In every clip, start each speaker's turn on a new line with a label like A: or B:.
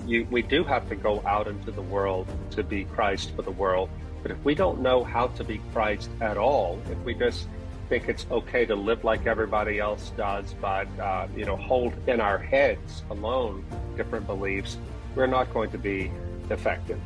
A: we do have to go out into the world to be Christ for the world. But if we don't know how to be Christ at all, if we just think it's okay to live like everybody else does, but hold in our heads alone different beliefs, we're not going to be effective.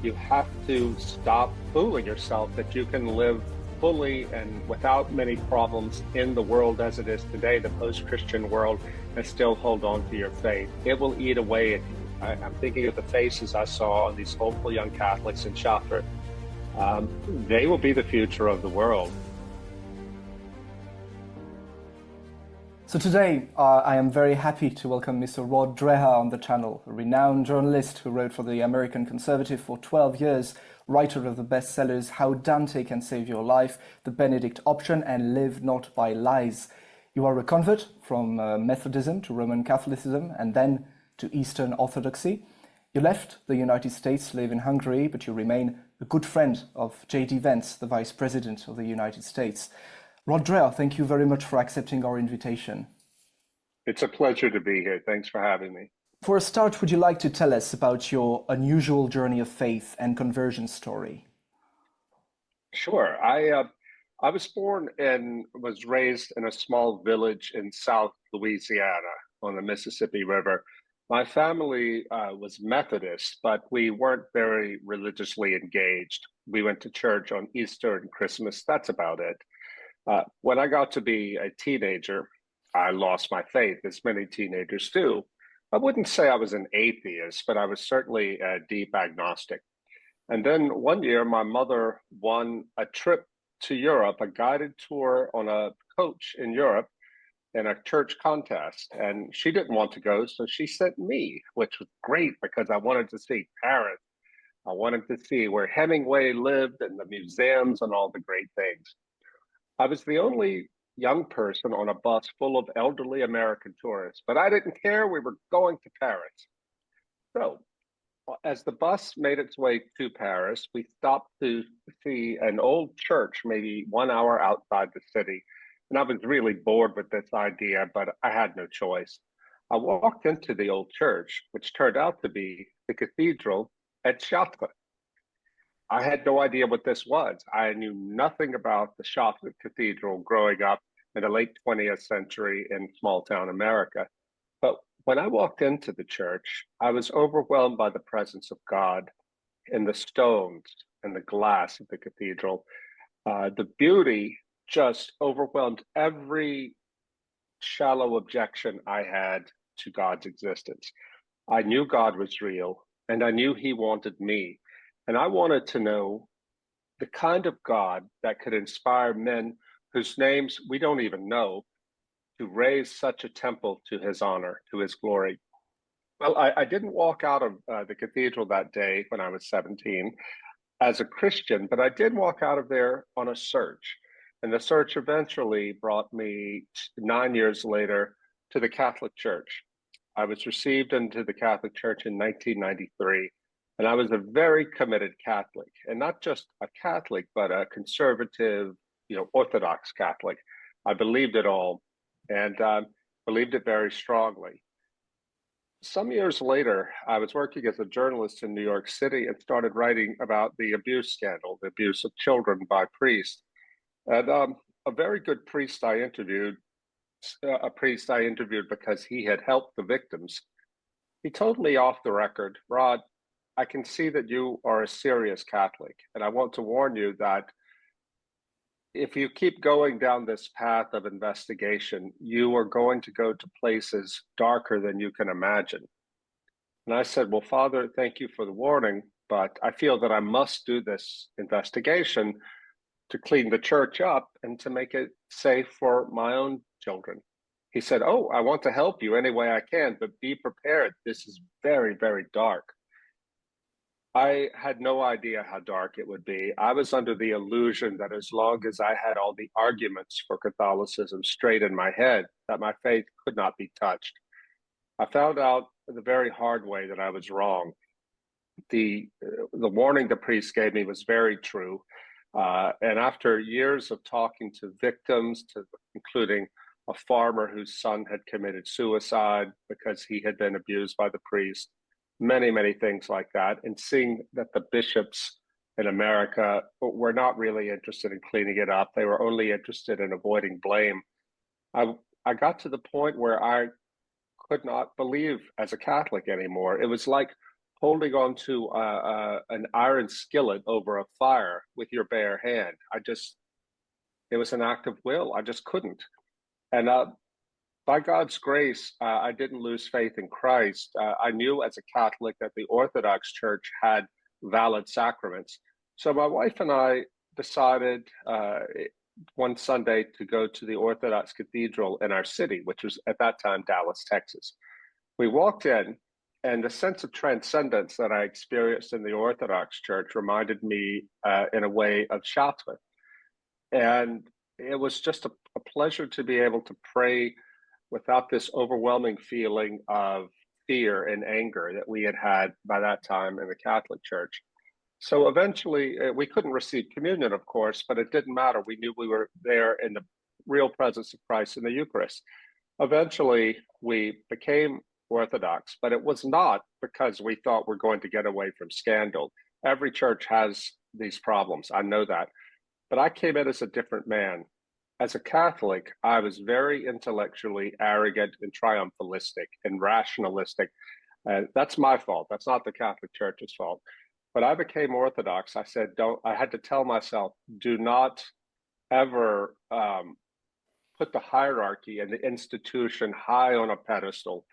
A: You have to stop fooling yourself that you can live fully and without many problems in the world as it is today, the post-Christian world, and still hold on to your faith. It will eat away at you. I'm thinking of the faces I saw on these hopeful young Catholics in Chartres. They will be the future of the world.
B: So today, I am very happy to welcome Mr. Rod Dreher on the channel, a renowned journalist who wrote for the American Conservative for 12 years, writer of the bestsellers How Dante Can Save Your Life, The Benedict Option, and Live Not by Lies. You are a convert from Methodism to Roman Catholicism and then to Eastern Orthodoxy. You left the United States, live in Hungary, but you remain a good friend of JD Vance, the Vice President of the United States. Rod Dreher, thank you very much for accepting our invitation.
A: It's a pleasure to be here. Thanks for having me.
B: For a start, would you like to tell us about your unusual journey of faith and conversion story?
A: Sure. I was born and was raised in a small village in South Louisiana on the Mississippi River. My family was Methodist, but we weren't very religiously engaged. We went to church on Easter and Christmas. That's about it. When I got to be a teenager, I lost my faith, as many teenagers do. I wouldn't say I was an atheist, but I was certainly a deep agnostic. And then one year, my mother won a trip to Europe, a guided tour on a coach in Europe in a church contest. And she didn't want to go, so she sent me, which was great because I wanted to see Paris. I wanted to see where Hemingway lived and the museums and all the great things. I was the only young person on a bus full of elderly American tourists, but I didn't care. We were going to Paris. So as the bus made its way to Paris, we stopped to see an old church, maybe 1 hour outside the city. And I was really bored with this idea, but I had no choice. I walked into the old church, which turned out to be the cathedral at Chartres. I had no idea what this was. I knew nothing about the Chartres Cathedral growing up in the late 20th century in small town America. But when I walked into the church, I was overwhelmed by the presence of God in the stones and the glass of the cathedral. The beauty just overwhelmed every shallow objection I had to God's existence. I knew God was real, and I knew He wanted me. And I wanted to know the kind of God that could inspire men whose names we don't even know to raise such a temple to His honor, to His glory. Well, I didn't walk out of the cathedral that day when I was 17 as a Christian, but I did walk out of there on a search. And the search eventually brought me 9 years later to the Catholic Church. I was received into the Catholic Church in 1993. And I was a very committed Catholic, and not just a Catholic, but a conservative, Orthodox Catholic. I believed it all and believed it very strongly. Some years later, I was working as a journalist in New York City and started writing about the abuse scandal, the abuse of children by priests. And a very good priest I interviewed, because he had helped the victims, he told me off the record, Rod, I can see that you are a serious Catholic, and I want to warn you that if you keep going down this path of investigation, you are going to go to places darker than you can imagine. And I said, well, Father, thank you for the warning, but I feel that I must do this investigation to clean the church up and to make it safe for my own children. He said, oh, I want to help you any way I can, but be prepared. This is very, very dark. I had no idea how dark it would be. I was under the illusion that as long as I had all the arguments for Catholicism straight in my head, that my faith could not be touched. I found out the very hard way that I was wrong. The warning the priest gave me was very true. And after years of talking to victims, including a farmer whose son had committed suicide because he had been abused by the priest, many, many things like that, and seeing that the bishops in America were not really interested in cleaning it up. They were only interested in avoiding blame. I, I got to the point where I could not believe as a Catholic anymore. It was like holding on to an iron skillet over a fire with your bare hand. It was an act of will. I just couldn't. And by God's grace, I didn't lose faith in Christ. I knew as a Catholic that the Orthodox Church had valid sacraments. So my wife and I decided one Sunday to go to the Orthodox Cathedral in our city, which was at that time Dallas, Texas. We walked in, and the sense of transcendence that I experienced in the Orthodox Church reminded me in a way of Chartres. And it was just a pleasure to be able to pray without this overwhelming feeling of fear and anger that we had had by that time in the Catholic Church. So eventually, we couldn't receive communion, of course, but it didn't matter. We knew we were there in the real presence of Christ in the Eucharist. Eventually, we became Orthodox, but it was not because we thought we're going to get away from scandal. Every church has these problems. I know that. But I came in as a different man. As a Catholic, I was very intellectually arrogant and triumphalistic and rationalistic. That's my fault. That's not the Catholic Church's fault. When I became Orthodox, I said, I had to tell myself, do not ever put the hierarchy and the institution high on a pedestal,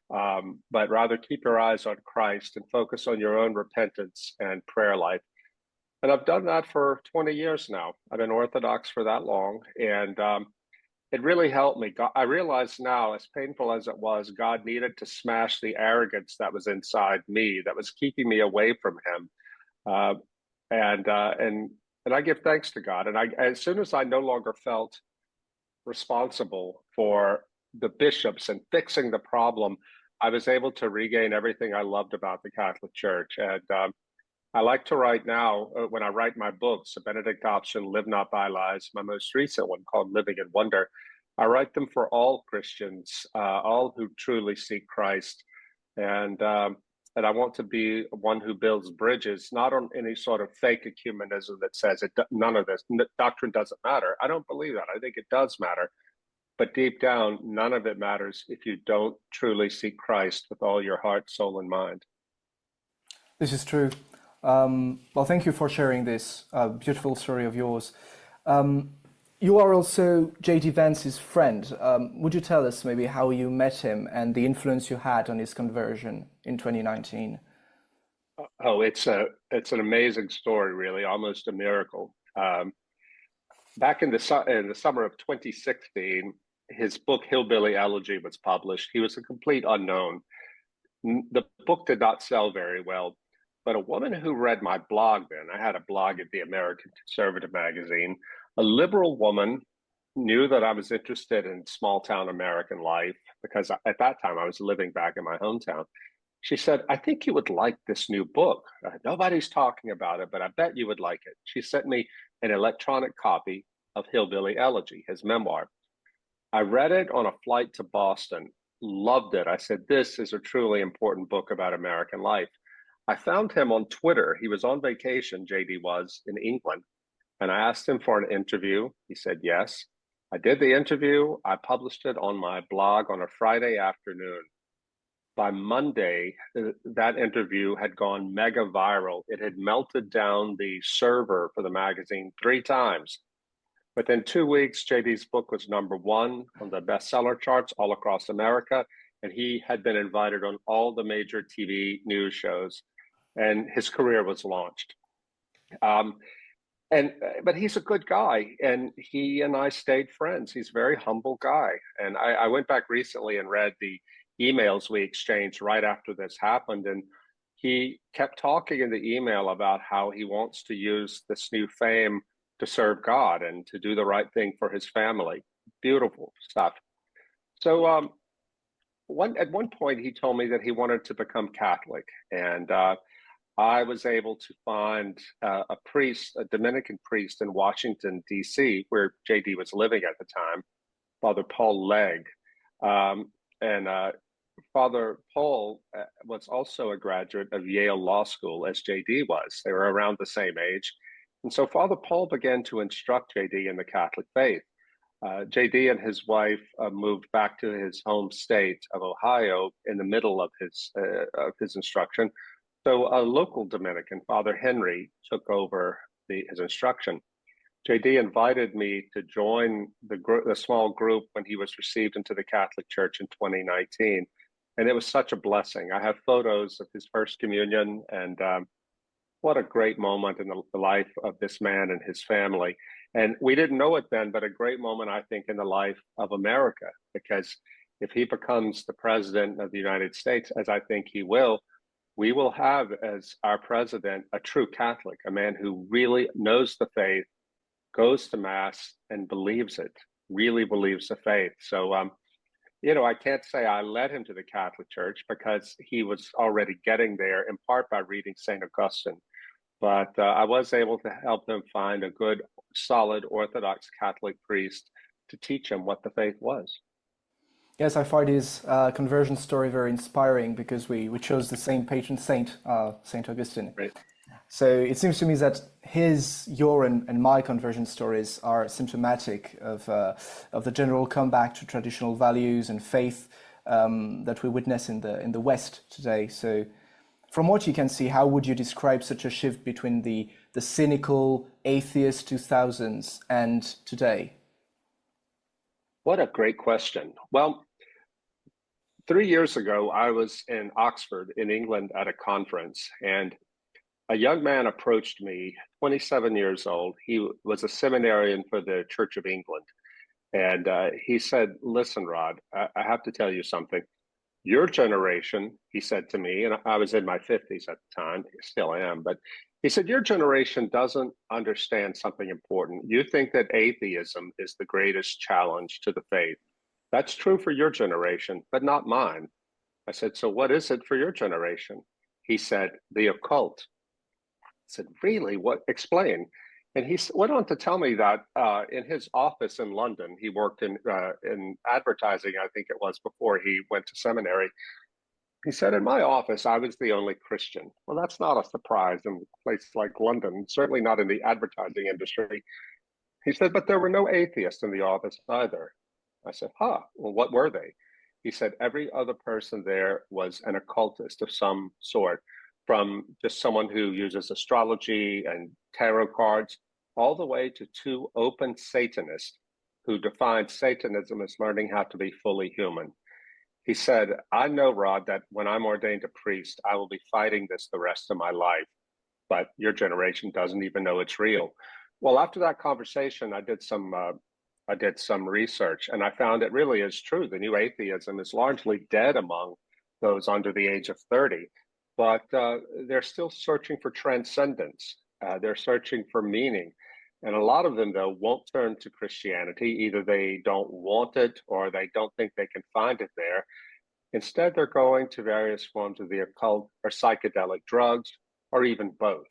A: but rather keep your eyes on Christ and focus on your own repentance and prayer life. And I've done that for 20 years now. I've been Orthodox for that long, and it really helped me. I realize now, as painful as it was, God needed to smash the arrogance that was inside me, that was keeping me away from Him. And I give thanks to God. And as soon as I no longer felt responsible for the bishops and fixing the problem, I was able to regain everything I loved about the Catholic Church. And I like to write now, when I write my books, a Benedict option, Live Not by Lies, my most recent one called Living in Wonder, I write them for all Christians, all who truly seek Christ. And I want to be one who builds bridges, not on any sort of fake ecumenism that says none of this doctrine doesn't matter. I don't believe that. I think it does matter. But deep down, none of it matters if you don't truly seek Christ with all your heart, soul, and mind.
B: This is true. Well, thank you for sharing this beautiful story of yours. You are also JD Vance's friend. Would you tell us maybe how you met him and the influence you had on his conversion in 2019?
A: Oh, it's an amazing story, really, almost a miracle. Back in the summer of 2016, his book Hillbilly Elegy was published. He was a complete unknown. The book did not sell very well. But a woman who read my blog then, I had a blog at the American Conservative magazine, a liberal woman knew that I was interested in small town American life because at that time I was living back in my hometown. She said, I think you would like this new book. Nobody's talking about it, but I bet you would like it. She sent me an electronic copy of Hillbilly Elegy, his memoir. I read it on a flight to Boston, loved it. I said, this is a truly important book about American life. I found him on Twitter. He was on vacation, JD was, in England. And I asked him for an interview. He said yes. I did the interview. I published it on my blog on a Friday afternoon. By Monday, that interview had gone mega viral. It had melted down the server for the magazine 3 times. Within 2 weeks, JD's book was #1 on the bestseller charts all across America. And he had been invited on all the major TV news shows. And his career was launched. But he's a good guy, and he and I stayed friends. He's a very humble guy. And I went back recently and read the emails we exchanged right after this happened. And he kept talking in the email about how he wants to use this new fame to serve God and to do the right thing for his family. Beautiful stuff. So at one point, he told me that he wanted to become Catholic. And I was able to find a priest, a Dominican priest in Washington, D.C., where JD was living at the time, Father Paul Legg. And Father Paul was also a graduate of Yale Law School, as JD was. They were around the same age. And so Father Paul began to instruct JD in the Catholic faith. JD and his wife moved back to his home state of Ohio in the middle of his instruction. So a local Dominican, Father Henry, took over his instruction. JD invited me to join the small group when he was received into the Catholic Church in 2019. And it was such a blessing. I have photos of his first communion, and what a great moment in the life of this man and his family. And we didn't know it then, but a great moment, I think, in the life of America, because if he becomes the president of the United States, as I think he will, we will have as our president a true Catholic, a man who really knows the faith, goes to Mass, and believes it, really believes the faith. So, I can't say I led him to the Catholic Church because he was already getting there, in part by reading St. Augustine. But I was able to help him find a good, solid Orthodox Catholic priest to teach him what the faith was.
B: Yes, I find his conversion story very inspiring because we chose the same patron saint, St. Augustine.
A: Right.
B: So it seems to me that your and my conversion stories are symptomatic of the general comeback to traditional values and faith that we witness in the West today. So, from what you can see, how would you describe such a shift between the cynical atheist 2000s and today?
A: What a great question. Well, 3 years ago, I was in Oxford in England at a conference, and a young man approached me, 27 years old. He was a seminarian for the Church of England. And he said, "Listen, Rod, I have to tell you something. Your generation," he said to me, and I was in my 50s at the time, still am, but he said, "Your generation doesn't understand something important. You think that atheism is the greatest challenge to the faith. That's true for your generation, but not mine." I said, "So what is it for your generation?" He said, "The occult." I said, "Really? What? Explain." And he went on to tell me that in his office in London, he worked in advertising, I think it was, before he went to seminary. He said, "In my office, I was the only Christian." Well, that's not a surprise in a place like London, certainly not in the advertising industry. He said, "But there were no atheists in the office either." I said, "Huh, well, what were they?" He said, "Every other person there was an occultist of some sort, from just someone who uses astrology and tarot cards, all the way to two open Satanists who defined Satanism as learning how to be fully human." He said, "I know, Rod, that when I'm ordained a priest, I will be fighting this the rest of my life, but your generation doesn't even know it's real." Well, after that conversation, I did some research, and I found it really is true. The new atheism is largely dead among those under the age of 30. But they're still searching for transcendence. They're searching for meaning. And a lot of them, though, won't turn to Christianity. Either they don't want it or they don't think they can find it there. Instead, they're going to various forms of the occult or psychedelic drugs, or even both.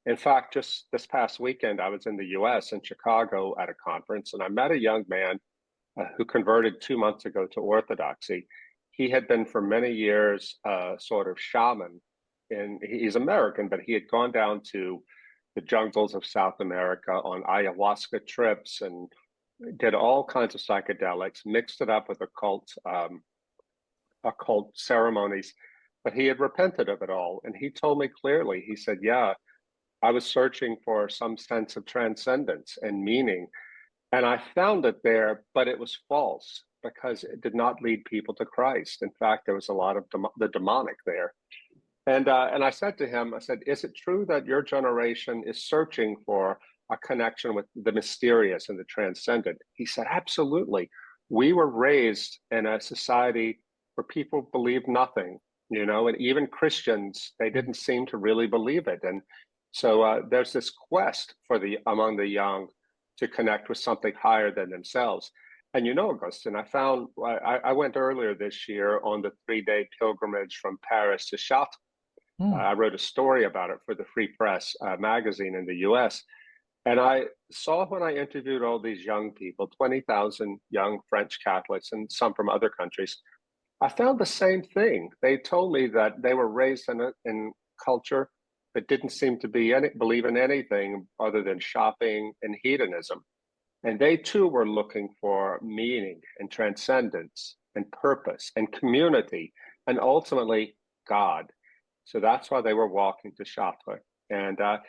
A: In fact, just this past weekend, I was in the US, in Chicago, at a conference, and I met a young man who converted 2 months ago to Orthodoxy. He had been for many years sort of shaman, and he's American, but he had gone down to the jungles of South America on ayahuasca trips and did all kinds of psychedelics, mixed it up with occult ceremonies, but he had repented of it all. And he told me clearly, he said, "Yeah, I was searching for some sense of transcendence and meaning, and I found it there, but it was false because it did not lead people to Christ. In fact, there was a lot of the demonic there." And I said to him, I said, "Is it true that your generation is searching for a connection with the mysterious and the transcendent?" He said, "Absolutely. We were raised in a society where people believed nothing, and even Christians, they didn't seem to really believe it. And so there's this quest among the young to connect with something higher than themselves." And Augustin, I went earlier this year on the 3-day pilgrimage from Paris to Chartres. I wrote a story about it for the Free Press magazine in the US. And I saw, when I interviewed all these young people, 20,000 young French Catholics and some from other countries, I found the same thing. They told me that they were raised in culture that didn't seem to believe in anything other than shopping and hedonism. And they too were looking for meaning and transcendence and purpose and community and ultimately God. So that's why they were walking to Chartres. And I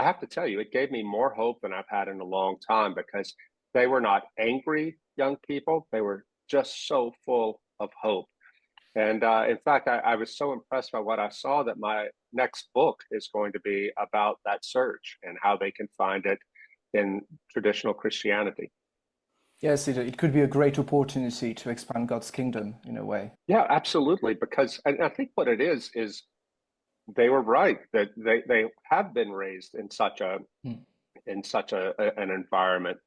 A: have to tell you, it gave me more hope than I've had in a long time because they were not angry young people. They were just so full of hope. And in fact, I was so impressed by what I saw that my next book is going to be about that search and how they can find it in traditional Christianity.
B: Yes, it could be a great opportunity to expand God's kingdom in a way.
A: Yeah, absolutely. Because I think what it is they were right that they have been raised in such an environment,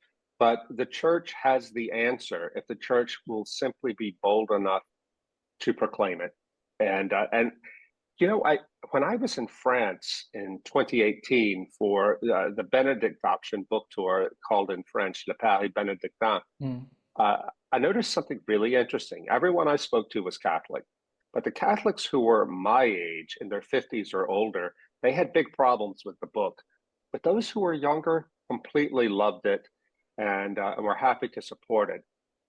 A: but the church has the answer if the church will simply be bold enough to proclaim it. And you know, when I was in France in 2018 for the Benedict option book tour called in French Le Pari Bénédictin,
B: Mm.
A: uh, I noticed something really interesting. Everyone I spoke to was Catholic, but the Catholics who were my age, in their 50s or older, they had big problems with the book. But those who were younger completely loved it and were happy to support it.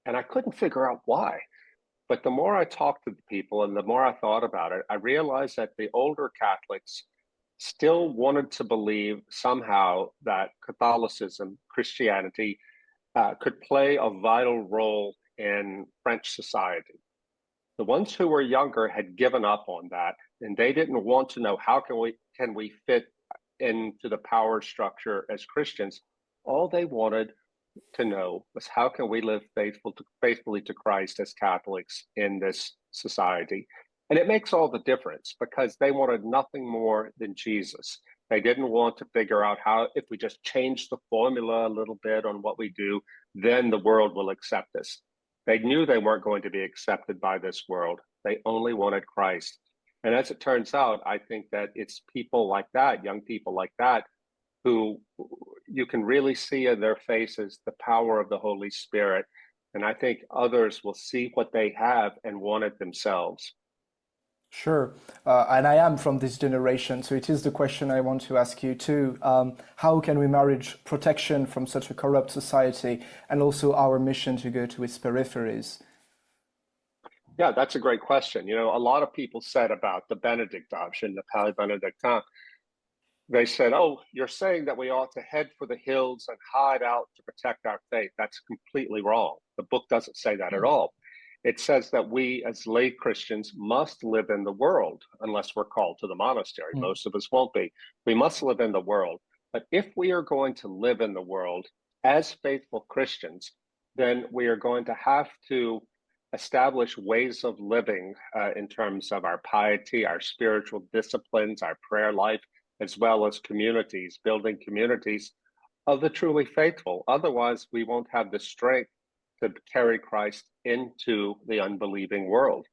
A: And I couldn't figure out why. But the more I talked to the people and the more I thought about it, I realized that the older Catholics still wanted to believe somehow that Catholicism, Christianity, could play a vital role in French society. The ones who were younger had given up on that, and they didn't want to know how can we fit into the power structure as Christians. All they wanted to know was how can we live faithfully to Christ as Catholics in this society. And it makes all the difference because they wanted nothing more than Jesus. They didn't want to figure out how, if we just change the formula a little bit on what we do, then the world will accept us. They knew they weren't going to be accepted by this world. They only wanted Christ. And as it turns out, I think that it's people like that, young people like that, who you can really see in their faces the power of the Holy Spirit. And I think others will see what they have and want it themselves.
B: Sure. And I am from this generation, so it is the question I want to ask you too. How can we marriage protection from such a corrupt society and also our mission to go to its peripheries?
A: Yeah, that's a great question. You know, a lot of people said about the Benedict option, the Pari Bénédictin, they said, oh, you're saying that we ought to head for the hills and hide out to protect our faith. That's completely wrong. The book doesn't say that at all. It says that we as lay Christians must live in the world unless we're called to the monastery. Most of us won't be. We must live in the world. But if we are going to live in the world as faithful Christians, then we are going to have to establish ways of living in terms of our piety, our spiritual disciplines, our prayer life, as well as communities, building communities of the truly faithful. Otherwise, we won't have the strength to carry Christ into the unbelieving world.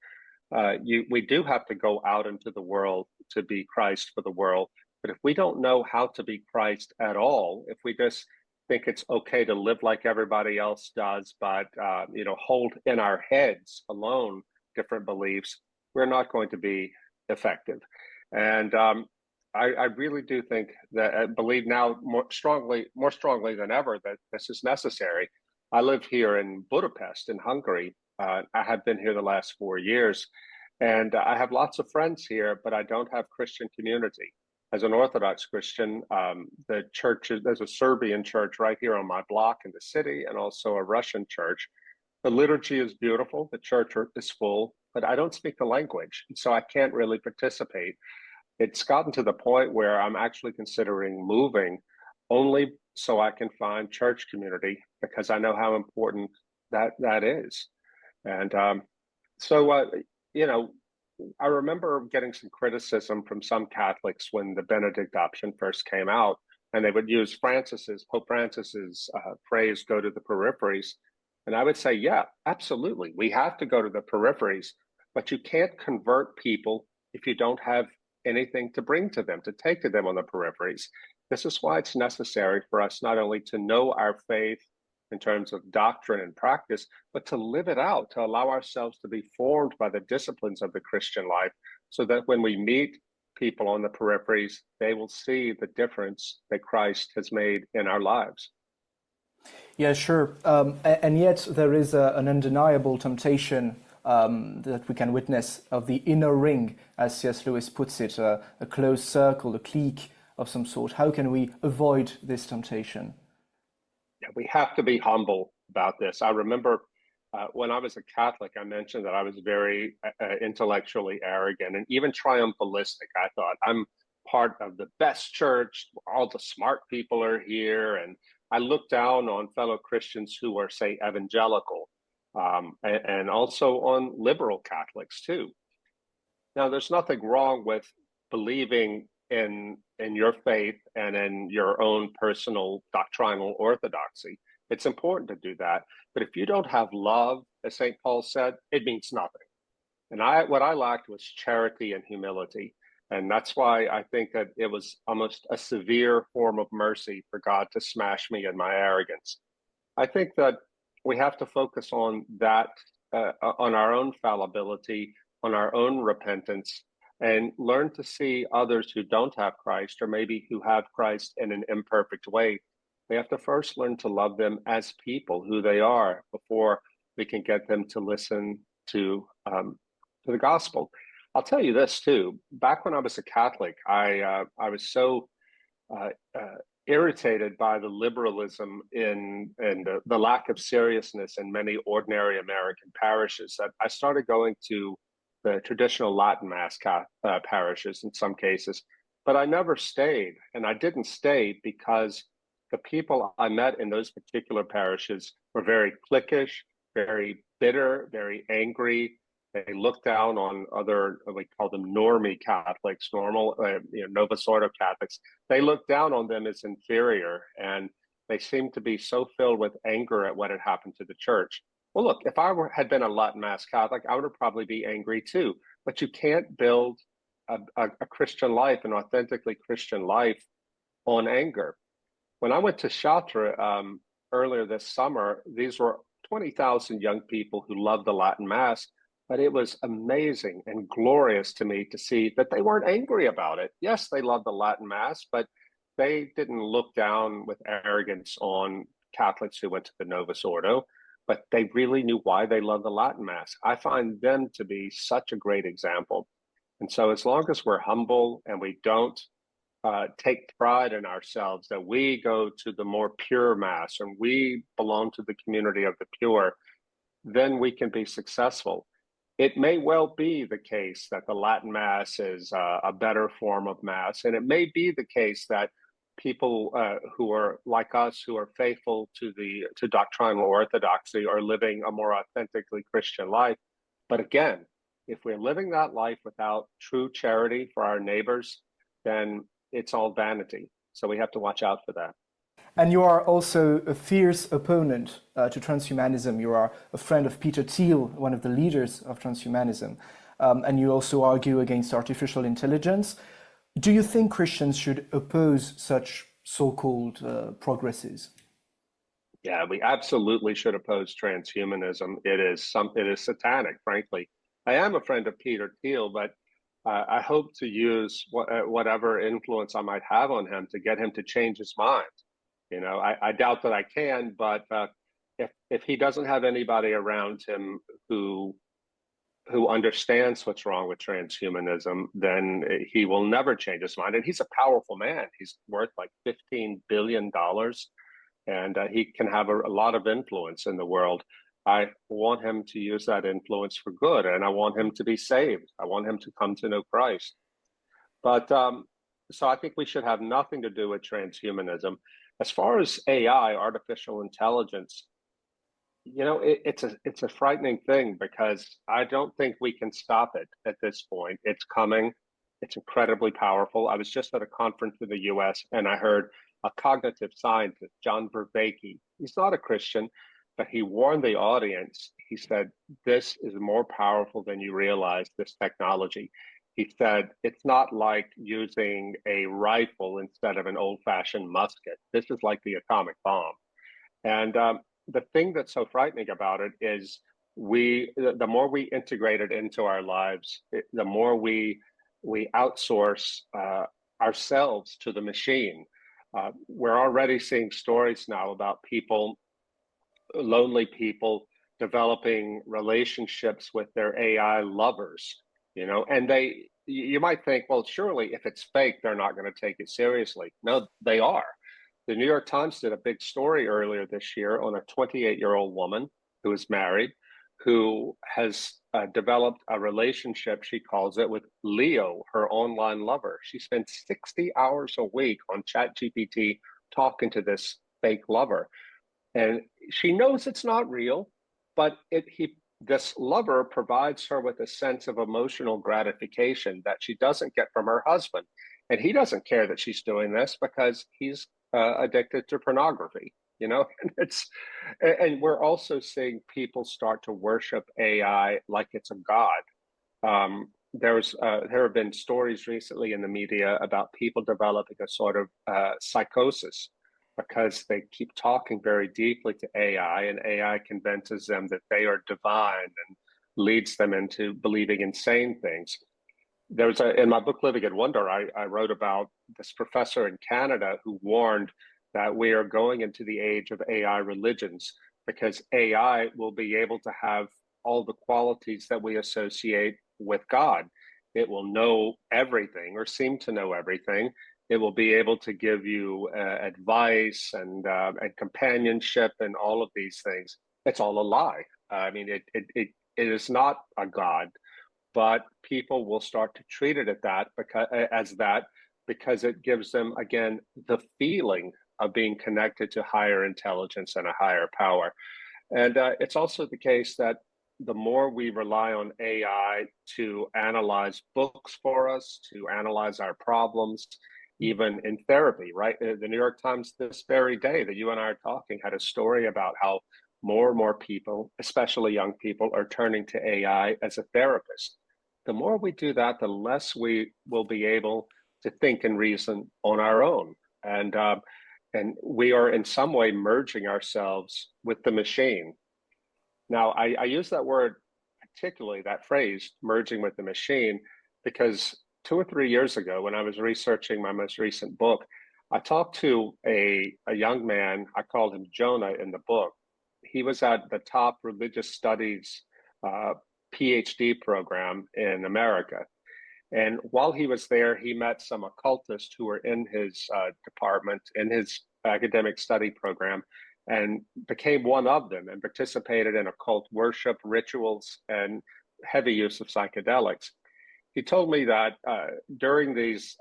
A: We do have to go out into the world to be Christ for the world. But if we don't know how to be Christ at all, if we just think it's okay to live like everybody else does, but hold in our heads alone different beliefs, we're not going to be effective. And I really do think that I believe now more strongly than ever that this is necessary. I live here in Budapest in Hungary. I have been here the last 4 years, and I have lots of friends here, but I don't have Christian community. As an Orthodox Christian, there's a Serbian church right here on my block in the city, and also a Russian church. The liturgy is beautiful, the church is full, but I don't speak the language, so I can't really participate. It's gotten to the point where I'm actually considering moving only so I can find church community because I know how important that is. And so, I remember getting some criticism from some Catholics when the Benedict option first came out, and they would use Pope Francis's phrase, go to the peripheries. And I would say, yeah, absolutely. We have to go to the peripheries, but you can't convert people if you don't have anything to bring to them, to take to them on the peripheries. This is why it's necessary for us not only to know our faith in terms of doctrine and practice, but to live it out, to allow ourselves to be formed by the disciplines of the Christian life, so that when we meet people on the peripheries, they will see the difference that Christ has made in our lives.
B: Yeah, sure. And yet there is an undeniable temptation that we can witness of the inner ring, as C.S. Lewis puts it, a closed circle, a clique of some sort. How can we avoid this temptation?
A: Yeah, we have to be humble about this. I remember when I was a Catholic, I mentioned that I was very intellectually arrogant and even triumphalistic. I thought, I'm part of the best church. All the smart people are here. And I looked down on fellow Christians who were, say, evangelical, and also on liberal Catholics, too. Now, there's nothing wrong with believing in your faith and in your own personal doctrinal orthodoxy. It's important to do that. But if you don't have love, as St. Paul said, it means nothing. And what I lacked was charity and humility. And that's why I think that it was almost a severe form of mercy for God to smash me in my arrogance. I think that we have to focus on that, on our own fallibility, on our own repentance, and learn to see others who don't have Christ, or maybe who have Christ in an imperfect way. We have to first learn to love them as people, who they are, before we can get them to listen to the gospel. I'll tell you this too. Back when I was a Catholic, I was so irritated by the liberalism and the lack of seriousness in many ordinary American parishes that I started going to the traditional Latin Mass parishes in some cases, but I never stayed. And I didn't stay because the people I met in those particular parishes were very cliquish, very bitter, very angry. They looked down on other, we call them normie Catholics, normal, Novus Ordo Catholics. They looked down on them as inferior, and they seemed to be so filled with anger at what had happened to the church. Well, look, if I had been a Latin Mass Catholic, I would have probably be angry too. But you can't build a Christian life, an authentically Christian life, on anger. When I went to Chartres earlier this summer, these were 20,000 young people who loved the Latin Mass, but it was amazing and glorious to me to see that they weren't angry about it. Yes, they loved the Latin Mass, but they didn't look down with arrogance on Catholics who went to the Novus Ordo, but they really knew why they loved the Latin Mass. I find them to be such a great example. And so as long as we're humble and we don't take pride in ourselves that we go to the more pure Mass and we belong to the community of the pure, then we can be successful. It may well be the case that the Latin Mass is a better form of Mass, and it may be the case that people who are like us, who are faithful to doctrinal orthodoxy, are living a more authentically Christian life. But again, if we're living that life without true charity for our neighbors, then it's all vanity. So we have to watch out for that.
B: And you are also a fierce opponent to transhumanism. You are a friend of Peter Thiel, one of the leaders of transhumanism. And you also argue against artificial intelligence. Do you think Christians should oppose such so-called progresses?
A: Yeah, we absolutely should oppose transhumanism. It is satanic, frankly. I am a friend of Peter Thiel, but I hope to use whatever influence I might have on him to get him to change his mind. I doubt that I can, but if he doesn't have anybody around him who understands what's wrong with transhumanism, then he will never change his mind. And he's a powerful man. He's worth like $15 billion, and he can have a lot of influence in the world. I want him to use that influence for good, and I want him to be saved. I want him to come to know Christ. But so I think we should have nothing to do with transhumanism. As far as AI, artificial intelligence, it's a frightening thing, because I don't think we can stop it at this point. It's coming. It's incredibly powerful. I was just at a conference in the US, and I heard a cognitive scientist, John Vervaeke. He's not a Christian, but he warned the audience. He said, this is more powerful than you realize, this technology. He said, it's not like using a rifle instead of an old-fashioned musket. This is like the atomic bomb. And the thing that's so frightening about it is the more we integrate it into our lives, the more we outsource ourselves to the machine. We're already seeing stories now about people, lonely people, developing relationships with their AI lovers, and you might think, well, surely if it's fake, they're not going to take it seriously. No, they are. The New York Times did a big story earlier this year on a 28-year-old woman who is married, who has developed a relationship, she calls it, with Leo, her online lover. She spends 60 hours a week on ChatGPT talking to this fake lover. And she knows it's not real, but this lover provides her with a sense of emotional gratification that she doesn't get from her husband. And he doesn't care that she's doing this because he's addicted to pornography, and we're also seeing people start to worship AI like it's a god. There have been stories recently in the media about people developing a sort of psychosis because they keep talking very deeply to AI, and AI convinces them that they are divine and leads them into believing insane things. In my book, Living in Wonder, I wrote about this professor in Canada who warned that we are going into the age of AI religions because AI will be able to have all the qualities that we associate with God. It will know everything or seem to know everything. It will be able to give you advice and companionship and all of these things. It's all a lie. I mean, it is not a God, but people will start to treat it as that because it gives them, again, the feeling of being connected to higher intelligence and a higher power. And it's also the case that the more we rely on AI to analyze books for us, to analyze our problems, even in therapy, right? The New York Times this very day that you and I are talking had a story about how more and more people, especially young people, are turning to AI as a therapist. The more we do that, the less we will be able to think and reason on our own. And we are in some way merging ourselves with the machine. Now, I use that word, particularly that phrase, merging with the machine, because 2 or 3 years ago, when I was researching my most recent book, I talked to a young man. I called him Jonah in the book. He was at the top religious studies PhD program in America. And while he was there, he met some occultists who were in his department, in his academic study program, and became one of them and participated in occult worship, rituals, and heavy use of psychedelics. He told me that during these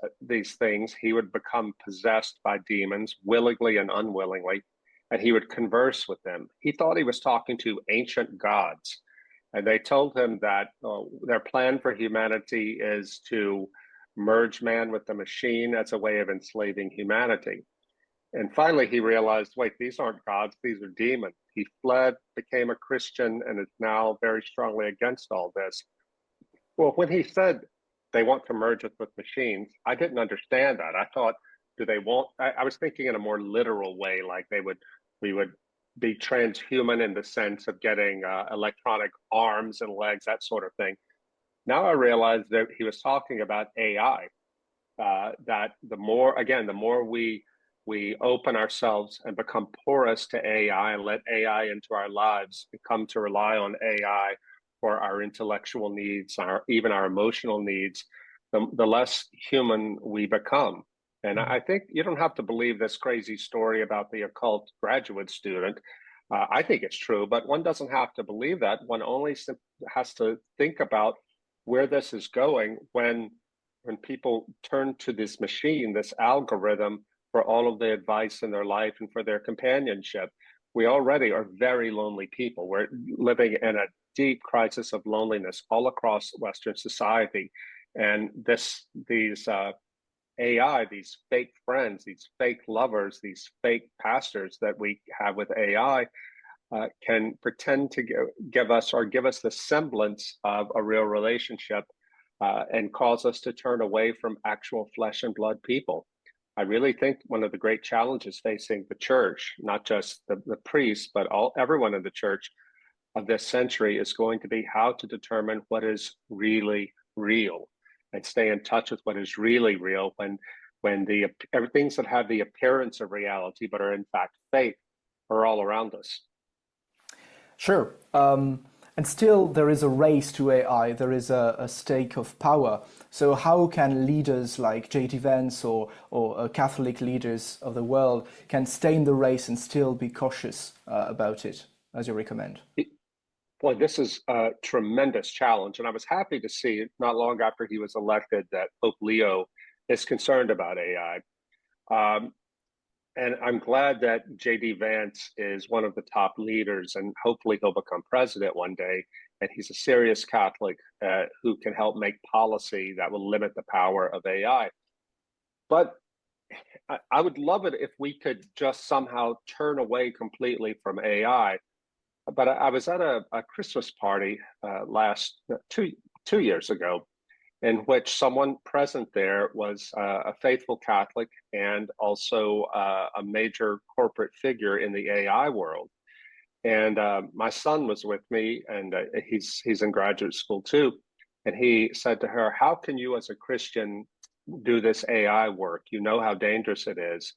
A: things, he would become possessed by demons willingly and unwillingly, and he would converse with them. He thought he was talking to ancient gods. And they told him that their plan for humanity is to merge man with the machine as a way of enslaving humanity. And finally, he realized, wait, these aren't gods, these are demons. He fled, became a Christian, and is now very strongly against all this. Well, when he said they want to merge us with machines, I didn't understand that. I thought, I was thinking in a more literal way, like we would be transhuman in the sense of getting electronic arms and legs, that sort of thing. Now I realize that he was talking about AI, that the more we open ourselves and become porous to AI and let AI into our lives and come to rely on AI for our intellectual needs, even our emotional needs, the less human we become. And I think you don't have to believe this crazy story about the occult graduate student. I think it's true, but one doesn't have to believe that. One only has to think about where this is going when people turn to this machine, this algorithm, for all of the advice in their life and for their companionship. We already are very lonely people. We're living in a deep crisis of loneliness all across Western society. And these AI, these fake friends, these fake lovers, these fake pastors that we have with AI can pretend to give us the semblance of a real relationship and cause us to turn away from actual flesh and blood people. I really think one of the great challenges facing the church, not just the priests, but everyone in the church of this century, is going to be how to determine what is really real and stay in touch with what is really real when the things that have the appearance of reality but are in fact fake are all around us.
B: Sure. And still, there is a race to AI. There is a stake of power. So how can leaders like JD Vance or Catholic leaders of the world can stay in the race and still be cautious about it, as you recommend?
A: Boy, this is a tremendous challenge. And I was happy to see not long after he was elected that Pope Leo is concerned about AI. And I'm glad that JD Vance is one of the top leaders, and hopefully he'll become president one day. And he's a serious Catholic who can help make policy that will limit the power of AI. But I would love it if we could just somehow turn away completely from AI. But I was at a Christmas party last two years ago, in which someone present there was a faithful Catholic and also a major corporate figure in the AI world. And my son was with me, and he's in graduate school too. And he said to her, "How can you as a Christian do this AI work? You know how dangerous it is."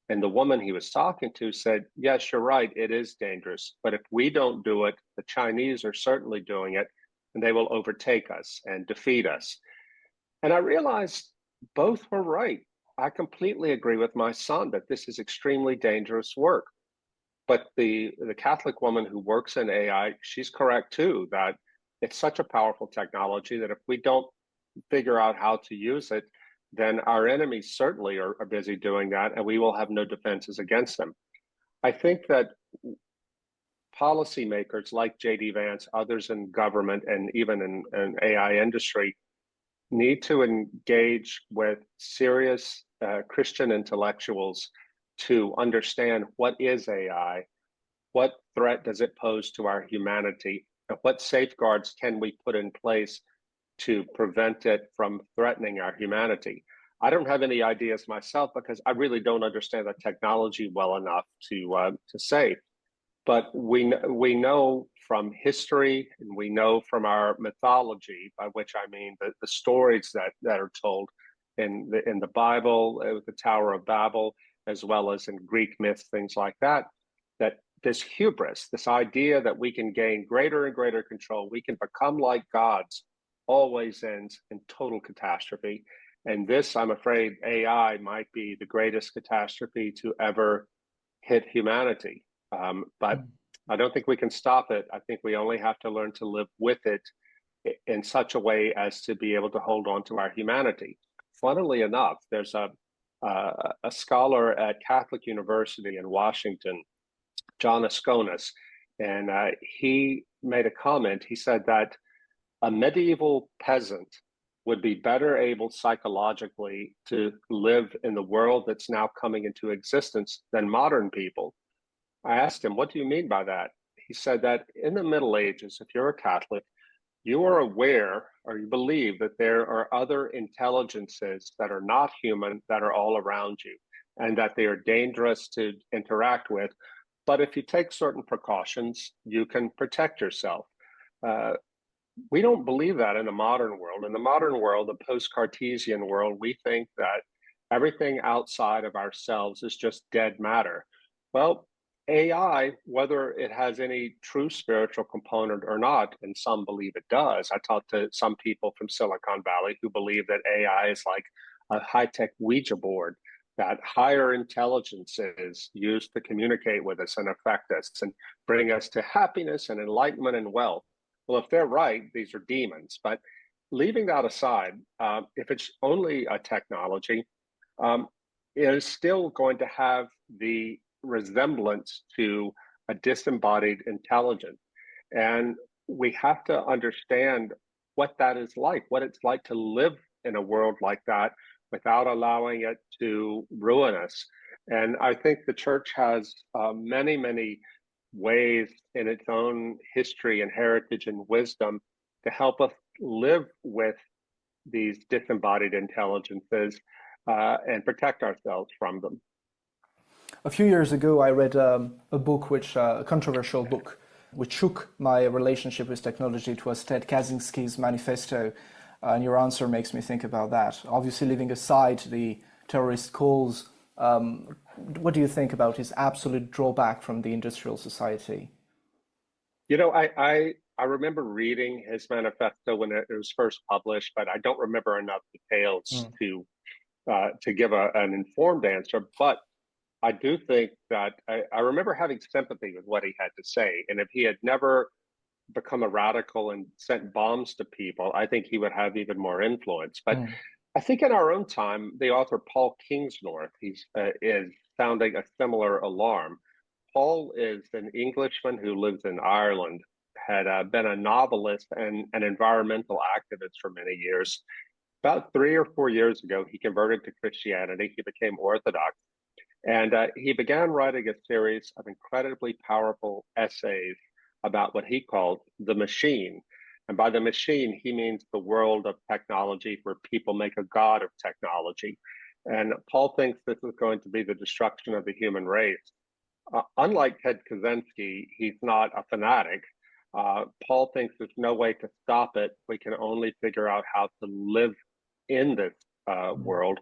A: And the woman he was talking to said, "Yes, you're right, it is dangerous. But if we don't do it, the Chinese are certainly doing it, and they will overtake us and defeat us." And I realized both were right. I completely agree with my son that this is extremely dangerous work. But the Catholic woman who works in AI, she's correct too, that it's such a powerful technology that if we don't figure out how to use it, then our enemies certainly are busy doing that, and we will have no defenses against them. I think that policymakers like JD Vance, others in government, and even in AI industry need to engage with serious Christian intellectuals to understand what is AI, what threat does it pose to our humanity, and what safeguards can we put in place to prevent it from threatening our humanity. I don't have any ideas myself because I really don't understand the technology well enough to say. But we know from history, and we know from our mythology, by which I mean the stories that are told in the Bible, with the Tower of Babel, as well as in Greek myths, things like that, that this hubris, this idea that we can gain greater and greater control, we can become like gods, always ends in total catastrophe. And this, I'm afraid, AI might be the greatest catastrophe to ever hit humanity. But I don't think we can stop it. I think we only have to learn to live with it in such a way as to be able to hold on to our humanity. Funnily enough, there's a scholar at Catholic University in Washington, John Asconis, and he made a comment. He said that a medieval peasant would be better able psychologically to live in the world that's now coming into existence than modern people. I asked him, "What do you mean by that?" He said that in the Middle Ages, if you're a Catholic, you are aware or you believe that there are other intelligences that are not human that are all around you, and that they are dangerous to interact with. But if you take certain precautions, you can protect yourself. We don't believe that in the modern world. In the modern world, the post-Cartesian world, we think that everything outside of ourselves is just dead matter. Well, AI, whether it has any true spiritual component or not, and some believe it does. I talked to some people from Silicon Valley who believe that AI is like a high-tech Ouija board, that higher intelligences used to communicate with us and affect us and bring us to happiness and enlightenment and wealth. Well, if they're right, these are demons. But leaving that aside, if it's only a technology, it is still going to have the resemblance to a disembodied intelligence. And we have to understand what that is like, what it's like to live in a world like that without allowing it to ruin us. And I think the church has many, many ways in its own history and heritage and wisdom to help us live with these disembodied intelligences and protect ourselves from them.
B: A few years ago, I read a book, a controversial book, which shook my relationship with technology. It was Ted Kaczynski's Manifesto, and your answer makes me think about that. Obviously, leaving aside the terrorist calls, what do you think about his absolute drawback from the industrial society?
A: You know, I remember reading his manifesto when it was first published, but I don't remember enough details to give an informed answer. But I do think that I remember having sympathy with what he had to say. And if he had never become a radical and sent bombs to people, I think he would have even more influence. But I think in our own time, the author Paul Kingsnorth, is sounding a similar alarm. Paul is an Englishman who lives in Ireland, had been a novelist and an environmental activist for many years. About 3 or 4 years ago, he converted to Christianity. He became Orthodox. And he began writing a series of incredibly powerful essays about what he called the machine. And by the machine, he means the world of technology where people make a god of technology. And Paul thinks this is going to be the destruction of the human race. Unlike Ted Kaczynski, he's not a fanatic. Paul thinks there's no way to stop it. We can only figure out how to live in this world.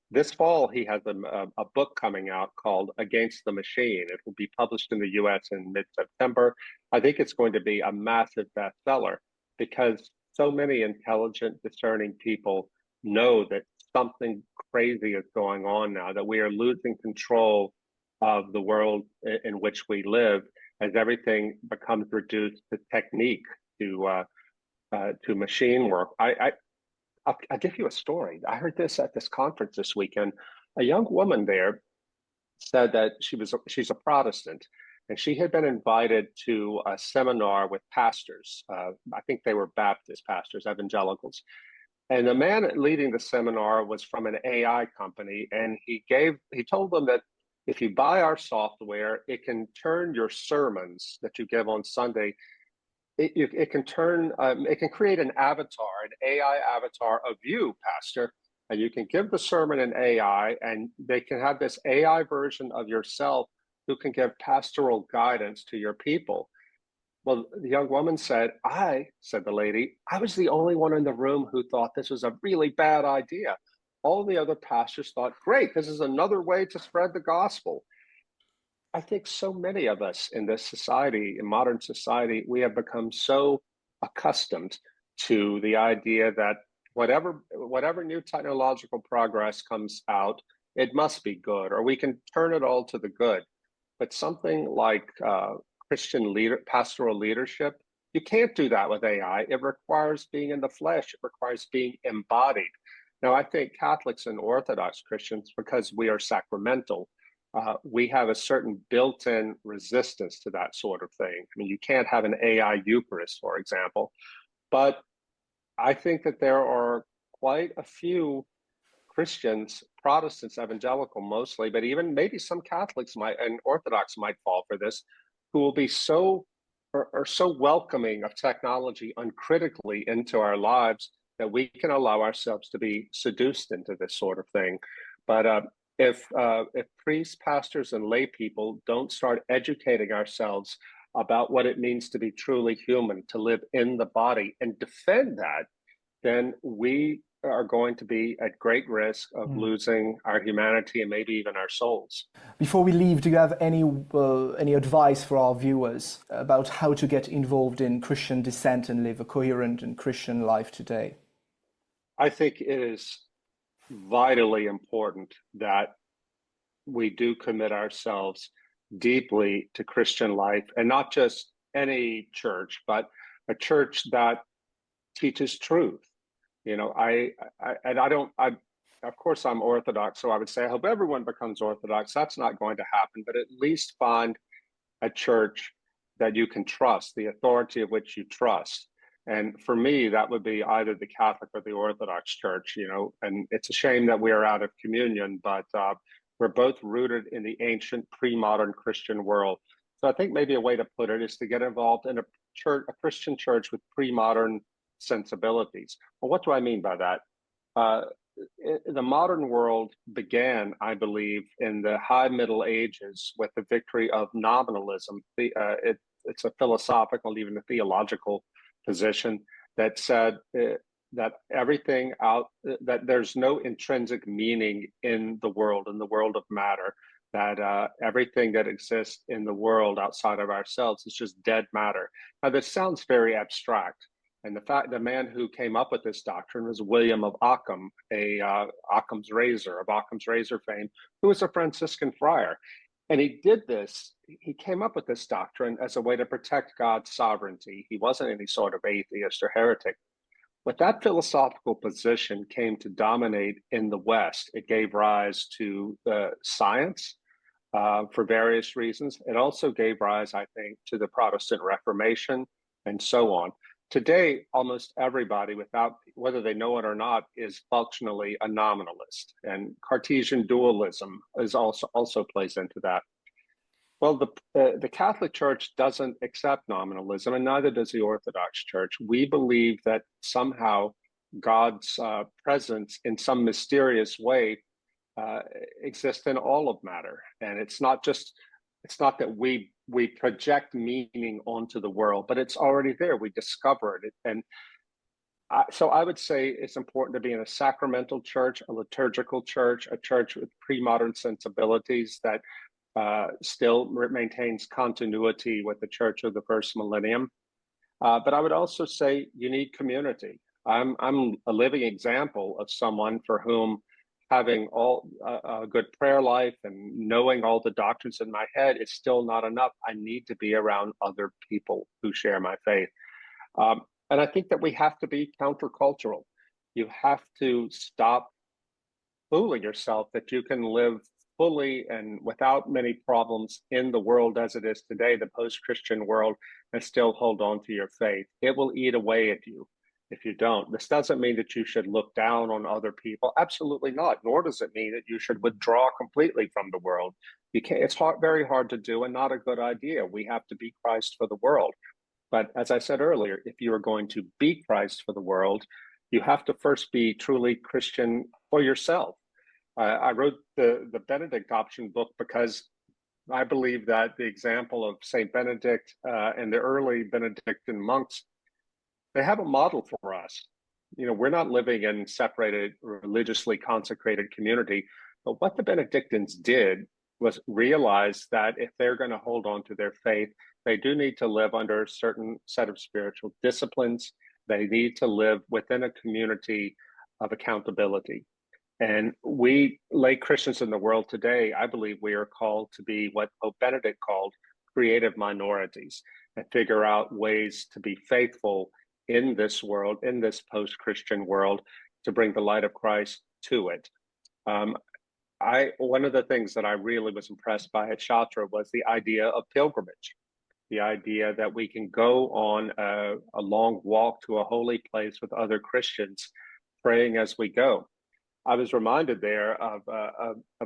A: This fall, he has a book coming out called Against the Machine. It will be published in the US in mid-September. I think it's going to be a massive bestseller because so many intelligent, discerning people know that something crazy is going on now, that we are losing control of the world in which we live as everything becomes reduced to technique, to machine work. I'll give you a story. I heard this at this conference this weekend. A young woman there said that she's a Protestant, and she had been invited to a seminar with pastors. I think they were Baptist pastors, evangelicals. And the man leading the seminar was from an AI company, and he told them that if you buy our software, it can turn your sermons that you give on Sunday. It can create an avatar, an AI avatar of you, Pastor, and you can give the sermon in AI, and they can have this AI version of yourself who can give pastoral guidance to your people. Well, the young woman said the lady, I was the only one in the room who thought this was a really bad idea. All the other pastors thought, great, this is another way to spread the gospel. I think so many of us in this society, in modern society, we have become so accustomed to the idea that whatever new technological progress comes out, it must be good, or we can turn it all to the good. But something like pastoral leadership, you can't do that with AI. It requires being in the flesh. It requires being embodied. Now, I think Catholics and Orthodox Christians, because we are sacramental, we have a certain built-in resistance to that sort of thing. I mean, you can't have an AI Eucharist, for example. But I think that there are quite a few Christians, Protestants, evangelical mostly, but even maybe some Catholics and Orthodox might fall for this, who will be so welcoming of technology uncritically into our lives that we can allow ourselves to be seduced into this sort of thing. But if priests, pastors, and lay people don't start educating ourselves about what it means to be truly human, to live in the body and defend that, then we are going to be at great risk of losing our humanity and maybe even our souls.
B: Before we leave, do you have any advice for our viewers about how to get involved in Christian dissent and live a coherent and Christian life today?
A: I think it is vitally important that we do commit ourselves deeply to Christian life, and not just any church, but a church that teaches truth. You know, of course I'm Orthodox, so I would say I hope everyone becomes Orthodox. That's not going to happen, but at least find a church that you can trust, the authority of which you trust. And for me, that would be either the Catholic or the Orthodox Church, you know, and it's a shame that we are out of communion, but we're both rooted in the ancient pre-modern Christian world. So I think maybe a way to put it is to get involved in a Christian church with pre-modern sensibilities. Well, what do I mean by that? the modern world began, I believe, in the high Middle Ages with the victory of nominalism. It's a philosophical, even a theological position that said that everything that there's no intrinsic meaning in the world of matter, that everything that exists in the world outside of ourselves is just dead matter. Now, this sounds very abstract. And the man who came up with this doctrine was William of Ockham, Occam's razor, of Occam's razor fame, who was a Franciscan friar. And he came up with this doctrine as a way to protect God's sovereignty. He wasn't any sort of atheist or heretic. But that philosophical position came to dominate in the West. It gave rise to science for various reasons. It also gave rise, I think, to the Protestant Reformation and so on. Today, almost everybody, without whether they know it or not, is functionally a nominalist, and Cartesian dualism is also plays into that. Well, the Catholic Church doesn't accept nominalism, and neither does the Orthodox Church. We believe that somehow God's presence, in some mysterious way, exists in all of matter, and it's not that we project meaning onto the world, but it's already there. We discover it. And so I would say it's important to be in a sacramental church, a liturgical church, a church with pre-modern sensibilities that still maintains continuity with the church of the first millennium. But I would also say you need community. I'm a living example of someone for whom having a good prayer life and knowing all the doctrines in my head is still not enough. I need to be around other people who share my faith. And I think that we have to be countercultural. You have to stop fooling yourself that you can live fully and without many problems in the world as it is today, the post-Christian world, and still hold on to your faith. It will eat away at you if you don't. This doesn't mean that you should look down on other people. Absolutely not. Nor does it mean that you should withdraw completely from the world. You can't. It's very hard to do and not a good idea. We have to be Christ for the world. But as I said earlier, if you are going to be Christ for the world, you have to first be truly Christian for yourself. I wrote the Benedict option book because I believe that the example of St. Benedict and the early Benedictine monks, they have a model for us. You know, we're not living in separated, religiously consecrated community, but what the Benedictines did was realize that if they're going to hold on to their faith, they do need to live under a certain set of spiritual disciplines. They need to live within a community of accountability. And we lay Christians in the world today, I believe we are called to be what Pope Benedict called creative minorities and figure out ways to be faithful in this world, in this post-Christian world, to bring the light of Christ to it. One of the things that I really was impressed by at Chartres was the idea of pilgrimage, the idea that we can go on a long walk to a holy place with other Christians, praying as we go. I was reminded there of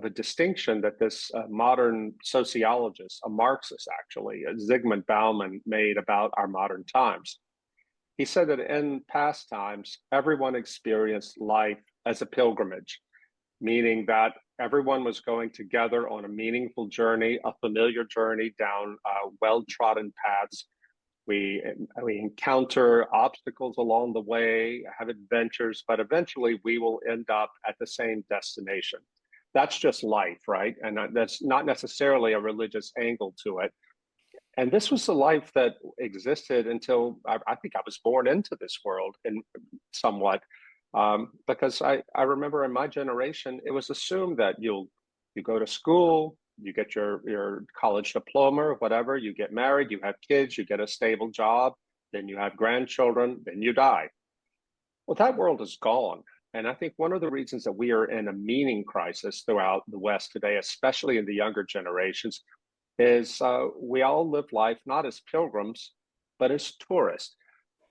A: a distinction that this modern sociologist, a Marxist actually, Zygmunt Bauman, made about our modern times. He said that in past times, everyone experienced life as a pilgrimage, meaning that everyone was going together on a meaningful journey, a familiar journey down well-trodden paths. We encounter obstacles along the way, have adventures, but eventually we will end up at the same destination. That's just life, right? And that's not necessarily a religious angle to it. And this was the life that existed until I think I was born into this world in somewhat, because I remember in my generation, it was assumed that you go to school, you get your college diploma or whatever, you get married, you have kids, you get a stable job, then you have grandchildren, then you die. Well, that world is gone. And I think one of the reasons that we are in a meaning crisis throughout the West today, especially in the younger generations, is we all live life not as pilgrims, but as tourists.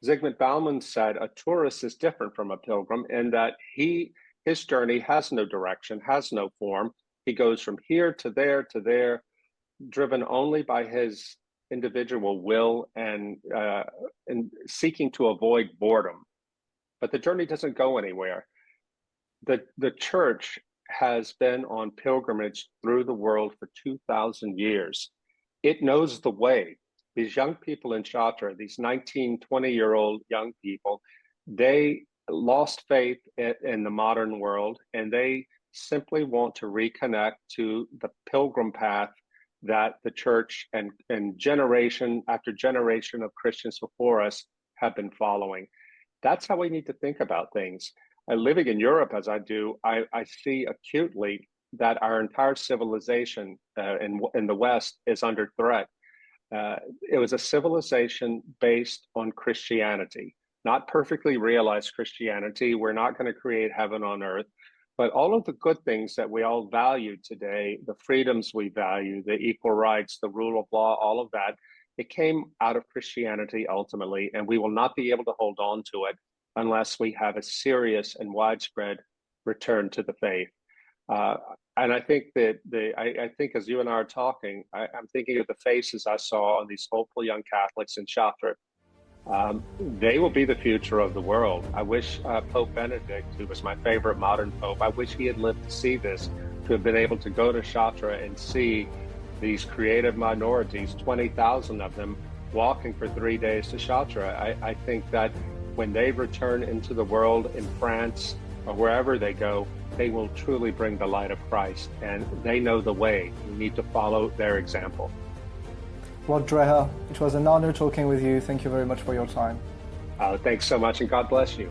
A: Zygmunt Bauman said a tourist is different from a pilgrim in that his journey has no direction, has no form. He goes from here to there, driven only by his individual will and seeking to avoid boredom. But the journey doesn't go anywhere. the church has been on pilgrimage through the world for 2,000 years. It knows the way. These young people in Chartres, these 19, 20-year-old young people, they lost faith in the modern world, and they simply want to reconnect to the pilgrim path that the church and generation after generation of Christians before us have been following. That's how we need to think about things. Living in Europe as I do, I see acutely that our entire civilization in the West is under threat. It was a civilization based on Christianity, not perfectly realized Christianity. We're not going to create heaven on earth, but all of the good things that we all value today, the freedoms we value, the equal rights, the rule of law, all of that, it came out of Christianity ultimately, and we will not be able to hold on to it unless we have a serious and widespread return to the faith. And I think that I think as you and I are talking, I'm thinking of the faces I saw on these hopeful young Catholics in Chartres. They will be the future of the world. I wish Pope Benedict, who was my favorite modern pope, I wish he had lived to see this, to have been able to go to Chartres and see these creative minorities, 20,000 of them, walking for 3 days to Chartres. I think that when they return into the world in France or wherever they go, they will truly bring the light of Christ, and they know the way. We need to follow their example.
B: Rod Dreher, it was an honor talking with you. Thank you very much for your time.
A: Thanks so much, and God bless you.